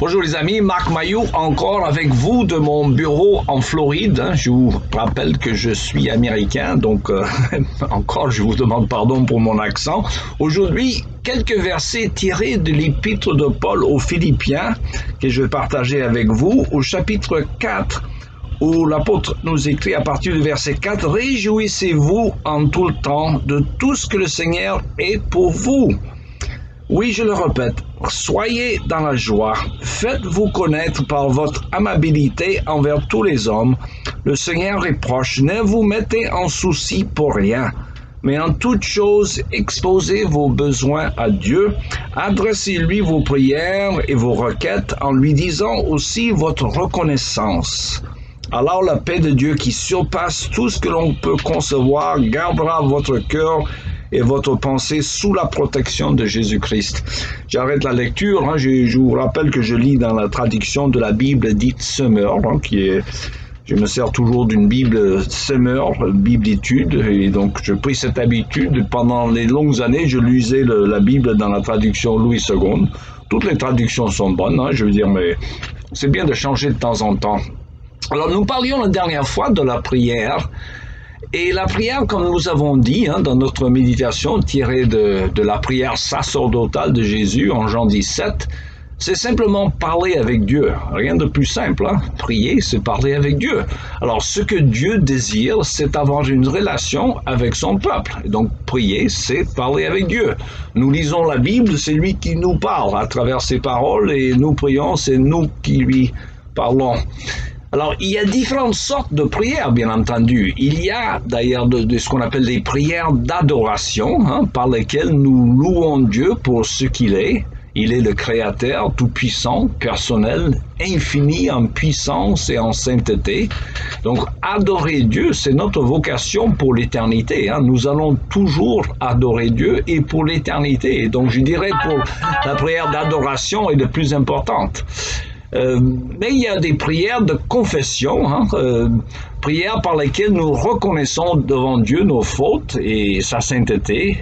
Bonjour les amis, Marc Mailloux encore avec vous de mon bureau en Floride. Je vous rappelle que je suis américain, donc encore je vous demande pardon pour mon accent. Aujourd'hui, quelques versets tirés de l'épître de Paul aux Philippiens que je vais partager avec vous au chapitre 4 où l'apôtre nous écrit à partir du verset 4 « Réjouissez-vous en tout le temps de tout ce que le Seigneur est pour vous. » Oui, je le répète, soyez dans la joie, faites-vous connaître par votre amabilité envers tous les hommes. Le Seigneur est proche, ne vous mettez en souci pour rien, mais en toute chose, exposez vos besoins à Dieu, adressez-lui vos prières et vos requêtes en lui disant aussi votre reconnaissance. Alors la paix de Dieu qui surpasse tout ce que l'on peut concevoir gardera votre cœur et votre pensée sous la protection de Jésus-Christ. J'arrête la lecture, je vous rappelle que je lis dans la traduction de la Bible dite Semeur, je me sers toujours d'une Bible Semeur, Bible d'étude, et donc j'ai pris cette habitude. Pendant les longues années, je lisais la Bible dans la traduction Louis II. Toutes les traductions sont bonnes, je veux dire, mais c'est bien de changer de temps en temps. Alors nous parlions la dernière fois de la prière, et la prière, comme nous avons dit dans notre méditation tirée de la prière sacerdotale de Jésus en Jean 17, c'est simplement parler avec Dieu. Rien de plus simple. Prier, c'est parler avec Dieu. Alors, ce que Dieu désire, c'est avoir une relation avec son peuple. Et donc, prier, c'est parler avec Dieu. Nous lisons la Bible, c'est lui qui nous parle à travers ses paroles, et nous prions, c'est nous qui lui parlons. Alors, il y a différentes sortes de prières, bien entendu. Il y a d'ailleurs de ce qu'on appelle des prières d'adoration, par lesquelles nous louons Dieu pour ce qu'il est. Il est le Créateur tout-puissant, personnel, infini en puissance et en sainteté. Donc, adorer Dieu, c'est notre vocation pour l'éternité. Nous allons toujours adorer Dieu et pour l'éternité. Et donc, je dirais pour la prière d'adoration est la plus importante. Mais il y a des prières de confession, prières par lesquelles nous reconnaissons devant Dieu nos fautes et sa sainteté,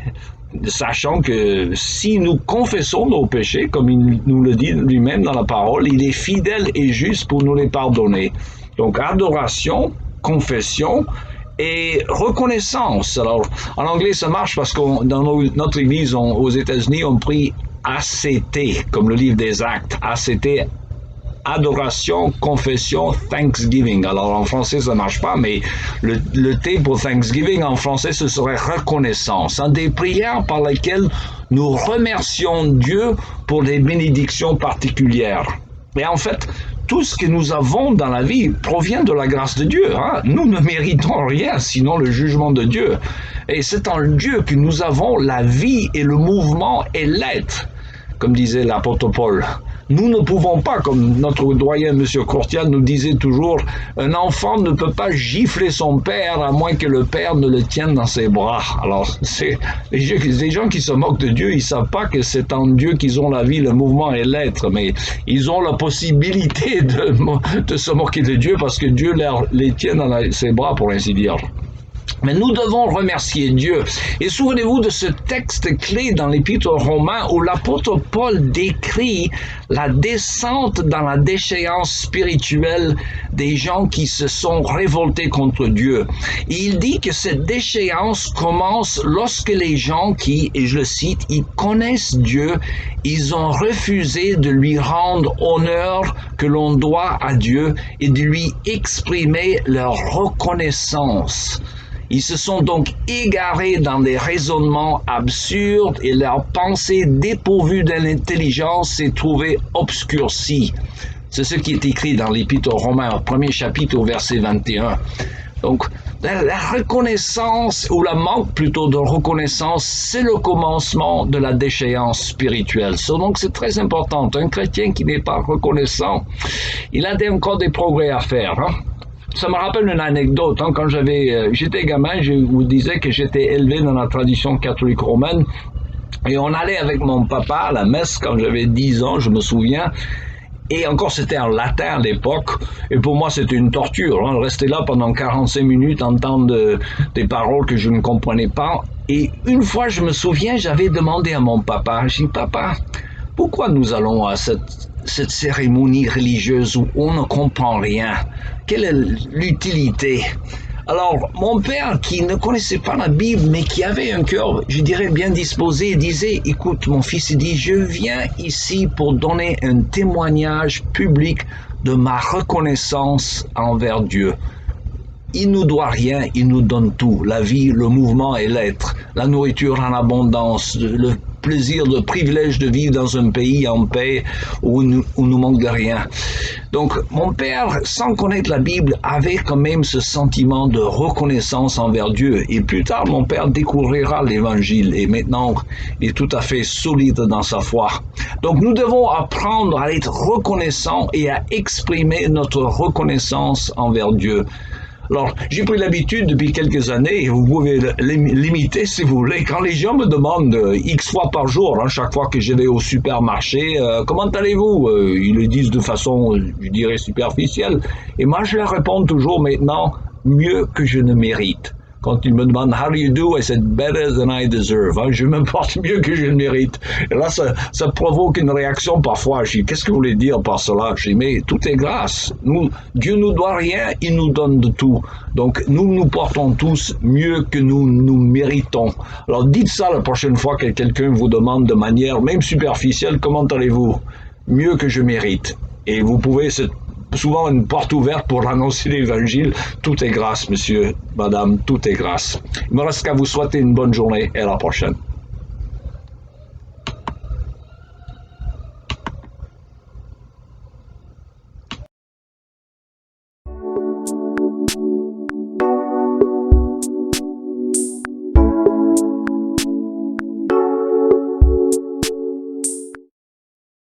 sachant que si nous confessons nos péchés, comme il nous le dit lui-même dans la parole, il est fidèle et juste pour nous les pardonner. Donc adoration, confession et reconnaissance. Alors en anglais ça marche parce que dans notre église aux États-Unis on prie ACT, comme le livre des Actes, ACT, adoration, confession, thanksgiving. Alors en français ça marche pas, mais le T pour thanksgiving en français ce serait reconnaissance. Des prières par lesquelles nous remercions Dieu pour des bénédictions particulières. Et en fait, tout ce que nous avons dans la vie provient de la grâce de Dieu. Nous ne méritons rien, sinon le jugement de Dieu. Et c'est en Dieu que nous avons la vie et le mouvement et l'être, comme disait l'apôtre Paul. Nous ne pouvons pas, comme notre doyen M. Courtial nous disait toujours, un enfant ne peut pas gifler son père à moins que le père ne le tienne dans ses bras. Alors, c'est les gens qui se moquent de Dieu, ils ne savent pas que c'est en Dieu qu'ils ont la vie, le mouvement et l'être, mais ils ont la possibilité de se moquer de Dieu parce que Dieu les tient dans ses bras, pour ainsi dire. Mais nous devons remercier Dieu. Et souvenez-vous de ce texte clé dans l'Épître aux Romains où l'apôtre Paul décrit la descente dans la déchéance spirituelle des gens qui se sont révoltés contre Dieu. Et il dit que cette déchéance commence lorsque les gens qui, et je le cite, ils connaissent Dieu, ils ont refusé de lui rendre honneur que l'on doit à Dieu et de lui exprimer leur reconnaissance. Ils se sont donc égarés dans des raisonnements absurdes et leur pensée dépourvue d'intelligence s'est trouvée obscurcie. C'est ce qui est écrit dans l'Épître aux Romains, au premier chapitre, au verset 21. Donc, la reconnaissance, ou la manque plutôt de reconnaissance, c'est le commencement de la déchéance spirituelle. Donc, c'est très important. Un chrétien qui n'est pas reconnaissant, il a encore des progrès à faire. Ça me rappelle une anecdote. Quand j'étais gamin, je vous disais que j'étais élevé dans la tradition catholique romaine. Et on allait avec mon papa à la messe quand j'avais 10 ans, je me souviens. Et encore, c'était en latin à l'époque. Et pour moi, c'était une torture. Rester là pendant 45 minutes, entendre des paroles que je ne comprenais pas. Et une fois, je me souviens, j'avais demandé à mon papa, j'ai dit, papa, Pourquoi nous allons à cette cérémonie religieuse où on ne comprend rien? Quelle est l'utilité? Alors, mon père, qui ne connaissait pas la Bible, mais qui avait un cœur, je dirais, bien disposé, disait, écoute, mon fils, il dit, je viens ici pour donner un témoignage public de ma reconnaissance envers Dieu. Il nous doit rien, il nous donne tout, la vie, le mouvement et l'être, la nourriture en abondance, le plaisir, le privilège de vivre dans un pays en paix où nous manque de rien. Donc, mon père, sans connaître la Bible, avait quand même ce sentiment de reconnaissance envers Dieu. Et plus tard, mon père découvrira l'Évangile et maintenant, il est tout à fait solide dans sa foi. Donc, nous devons apprendre à être reconnaissants et à exprimer notre reconnaissance envers Dieu. Alors, j'ai pris l'habitude depuis quelques années, et vous pouvez l'imiter si vous voulez, quand les gens me demandent X fois par jour, chaque fois que je vais au supermarché, comment allez-vous? Ils le disent de façon, je dirais, superficielle. Et moi, je leur réponds toujours maintenant, mieux que je ne mérite. Quand ils me demandent How do you do? I said better than I deserve. Je me porte mieux que je ne mérite. Et là, ça provoque une réaction parfois. Je dis, qu'est-ce que vous voulez dire par cela? Je dis, mais tout est grâce. Dieu nous doit rien, il nous donne de tout. Donc, nous portons tous mieux que nous méritons. Alors, dites ça la prochaine fois que quelqu'un vous demande de manière même superficielle, comment allez-vous? Mieux que je mérite. Et vous pouvez souvent une porte ouverte pour annoncer l'évangile. Tout est grâce, monsieur, madame, tout est grâce. Il me reste qu'à vous souhaiter une bonne journée et à la prochaine.